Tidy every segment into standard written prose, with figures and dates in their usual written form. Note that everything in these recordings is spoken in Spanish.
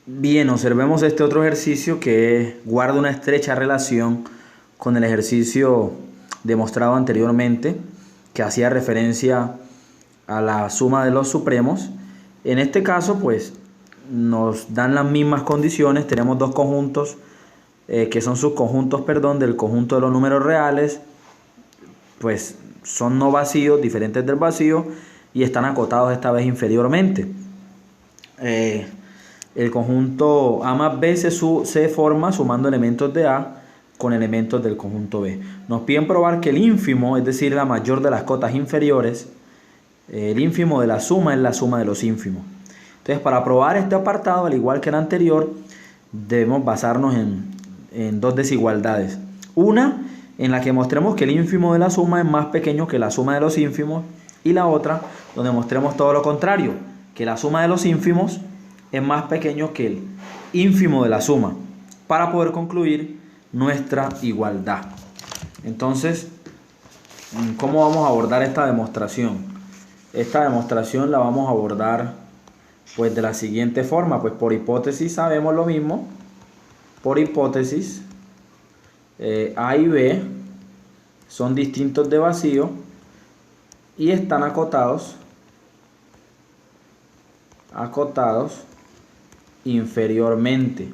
Bien, observemos este otro ejercicio que guarda una estrecha relación con el ejercicio demostrado anteriormente, que hacía referencia a la suma de los supremos. En este caso, pues, nos dan las mismas condiciones. Tenemos dos conjuntos que son subconjuntos, perdón, del conjunto de los números reales, pues son no vacíos, diferentes del vacío, y están acotados esta vez inferiormente. El conjunto A más B se forma sumando elementos de A con elementos del conjunto B. Nos piden probar que el ínfimo, es decir, la mayor de las cotas inferiores, el ínfimo de la suma es la suma de los ínfimos. Entonces, para probar este apartado, al igual que el anterior, debemos basarnos en dos desigualdades. Una, en la que mostremos que el ínfimo de la suma es más pequeño que la suma de los ínfimos, y la otra, donde mostremos todo lo contrario, que la suma de los ínfimos es más pequeño que el ínfimo de la suma, para poder concluir nuestra igualdad. Entonces, ¿cómo vamos a abordar esta demostración? Esta demostración la vamos a abordar pues de la siguiente forma. Pues por hipótesis sabemos lo mismo. Por hipótesis, A y B son distintos de vacío y están acotados inferiormente.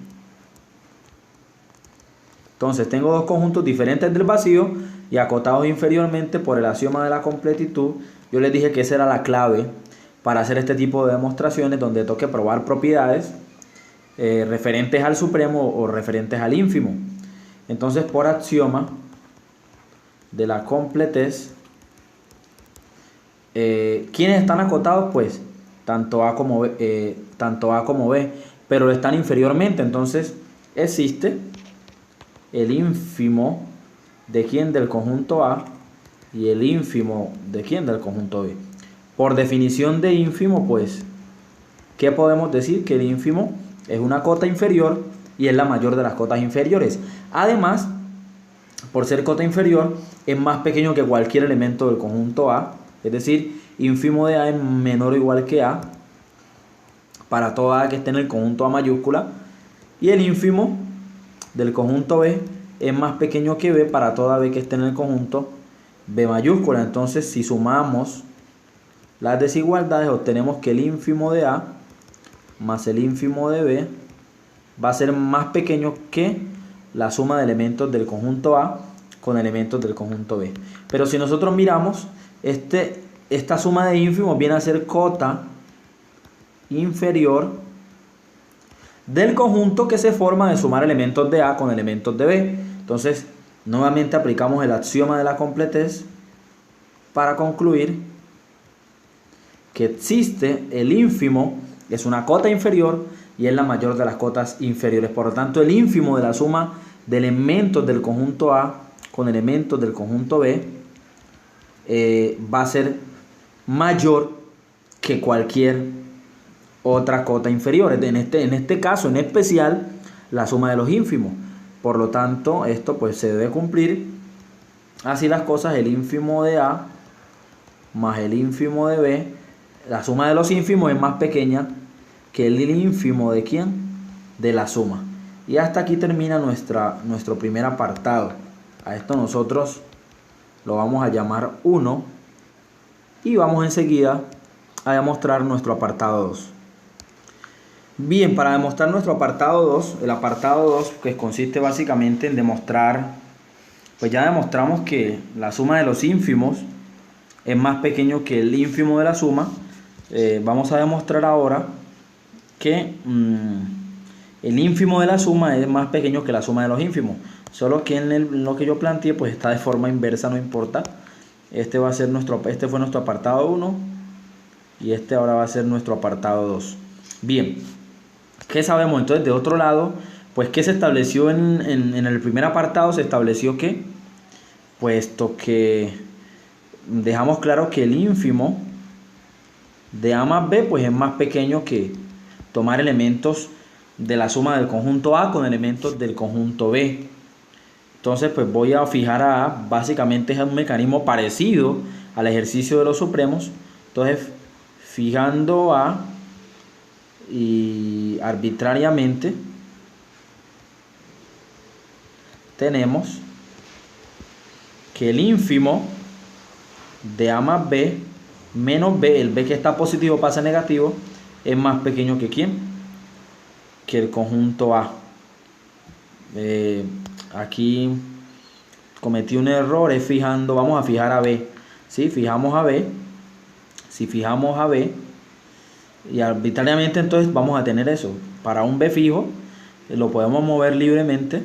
Entonces tengo dos conjuntos diferentes del vacío y acotados inferiormente por el axioma de la completitud. Yo les dije que esa era la clave para hacer este tipo de demostraciones, donde toque probar propiedades referentes al supremo o referentes al ínfimo. Entonces, por axioma de la completez, ¿quiénes están acotados? Pues tanto A como B, pero están inferiormente. Entonces existe el ínfimo de quién, del conjunto A, y el ínfimo de quién, del conjunto B. Por definición de ínfimo, pues, ¿qué podemos decir? Que el ínfimo es una cota inferior y es la mayor de las cotas inferiores. Además, por ser cota inferior, es más pequeño que cualquier elemento del conjunto A, es decir, ínfimo de A es menor o igual que A para toda A que esté en el conjunto A mayúscula, y el ínfimo del conjunto B es más pequeño que B para toda B que esté en el conjunto B mayúscula. Entonces, si sumamos las desigualdades, obtenemos que el ínfimo de A más el ínfimo de B va a ser más pequeño que la suma de elementos del conjunto A con elementos del conjunto B. Pero si nosotros miramos, esta suma de ínfimos viene a ser cota inferior del conjunto que se forma de sumar elementos de A con elementos de B. Entonces, nuevamente aplicamos el axioma de la completez para concluir que existe el ínfimo, es una cota inferior y es la mayor de las cotas inferiores. Por lo tanto, el ínfimo de la suma de elementos del conjunto A con elementos del conjunto B va a ser mayor que cualquier otra cota inferior. En este caso en especial, la suma de los ínfimos. Por lo tanto, esto pues se debe cumplir. Así las cosas, el ínfimo de A más el ínfimo de B, la suma de los ínfimos es más pequeña que el ínfimo de ¿quién? De la suma. Y hasta aquí termina nuestro primer apartado. A esto nosotros lo vamos a llamar 1 y vamos enseguida a demostrar nuestro apartado 2. Bien, para demostrar nuestro apartado 2, el apartado 2 que consiste básicamente en demostrar, pues ya demostramos que la suma de los ínfimos es más pequeño que el ínfimo de la suma. Vamos a demostrar ahora que el ínfimo de la suma es más pequeño que la suma de los ínfimos, solo que en lo que yo planteé pues está de forma inversa, no importa. Este fue nuestro apartado 1 y este ahora va a ser nuestro apartado 2. Bien, ¿qué sabemos entonces de otro lado? Pues que se estableció en el primer apartado, se estableció que, puesto que dejamos claro que el ínfimo de A más B pues es más pequeño que tomar elementos de la suma del conjunto A con elementos del conjunto B. Entonces pues voy a fijar a A, básicamente es un mecanismo parecido al ejercicio de los supremos. Entonces fijando A y y arbitrariamente tenemos que el ínfimo de A más B menos B, el B que está positivo pasa a negativo, es más pequeño que ¿quién? Que el conjunto A. Aquí cometí un error, es fijando, vamos a fijar a B. ¿Sí? Fijamos a B. Si fijamos a B y arbitrariamente, entonces vamos a tener eso. Para un B fijo lo podemos mover libremente,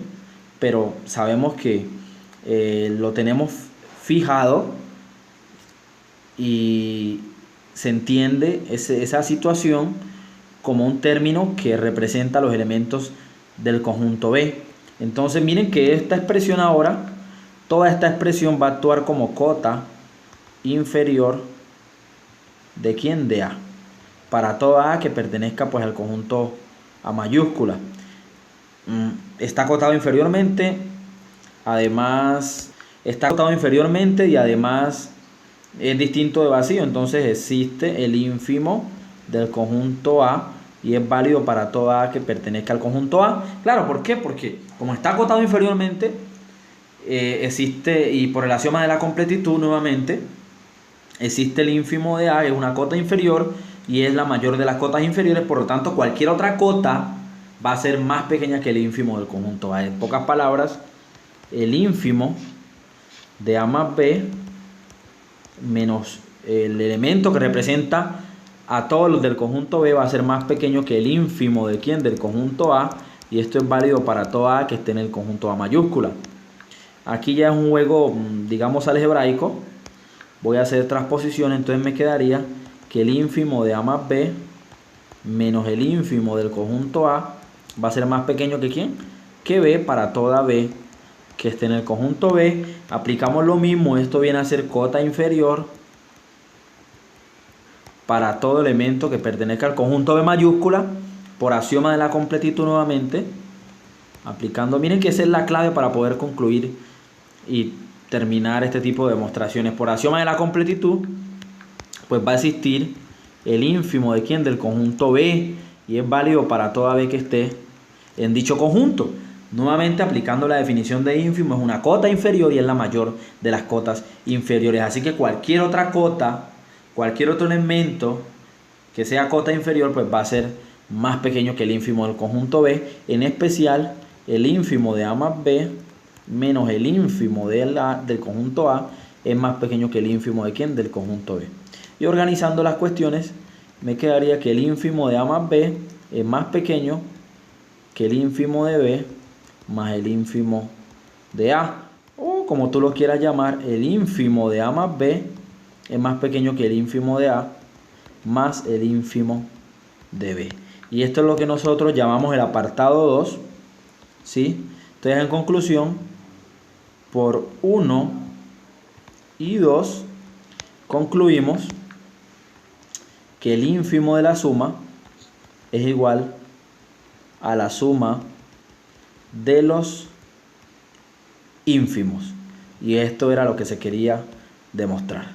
pero sabemos que lo tenemos fijado y se entiende esa situación como un término que representa los elementos del conjunto B. Entonces miren que esta expresión ahora, toda esta expresión va a actuar como cota inferior de ¿quién? De A, para toda A que pertenezca pues al conjunto A mayúscula. Está acotado inferiormente, además está acotado inferiormente y además es distinto de vacío, entonces existe el ínfimo del conjunto A y es válido para toda A que pertenezca al conjunto A. Claro, ¿por qué? Porque como está acotado inferiormente, existe, y por el axioma de la completitud nuevamente, existe el ínfimo de A, que es una cota inferior y es la mayor de las cotas inferiores, por lo tanto cualquier otra cota va a ser más pequeña que el ínfimo del conjunto A. En pocas palabras, el ínfimo de A más B menos el elemento que representa a todos los del conjunto B va a ser más pequeño que el ínfimo de ¿quién? Del conjunto A, y esto es válido para toda A que esté en el conjunto A mayúscula. Aquí ya es un juego, digamos, algebraico. Voy a hacer transposición, entonces me quedaría que el ínfimo de A más B menos el ínfimo del conjunto A va a ser más pequeño que ¿quién? Que B para toda B que esté en el conjunto B. Aplicamos lo mismo, esto viene a ser cota inferior para todo elemento que pertenezca al conjunto B mayúscula, por axioma de la completitud nuevamente, aplicando, miren que esa es la clave para poder concluir y terminar este tipo de demostraciones. Por axioma de la completitud, pues va a existir el ínfimo de ¿quién? Del conjunto B, y es válido para toda B que esté en dicho conjunto. Nuevamente aplicando la definición de ínfimo, es una cota inferior y es la mayor de las cotas inferiores. Así que cualquier otra cota, cualquier otro elemento que sea cota inferior, pues va a ser más pequeño que el ínfimo del conjunto B. En especial, el ínfimo de A más B menos el ínfimo del conjunto A es más pequeño que el ínfimo de ¿quién? Del conjunto B. Y organizando las cuestiones, me quedaría que el ínfimo de A más B es más pequeño que el ínfimo de B más el ínfimo de A, o como tú lo quieras llamar, el ínfimo de A más B es más pequeño que el ínfimo de A más el ínfimo de B. Y esto es lo que nosotros llamamos el apartado 2, ¿sí? Entonces, en conclusión, por 1 y 2 concluimos que el ínfimo de la suma es igual a la suma de los ínfimos. Y esto era lo que se quería demostrar.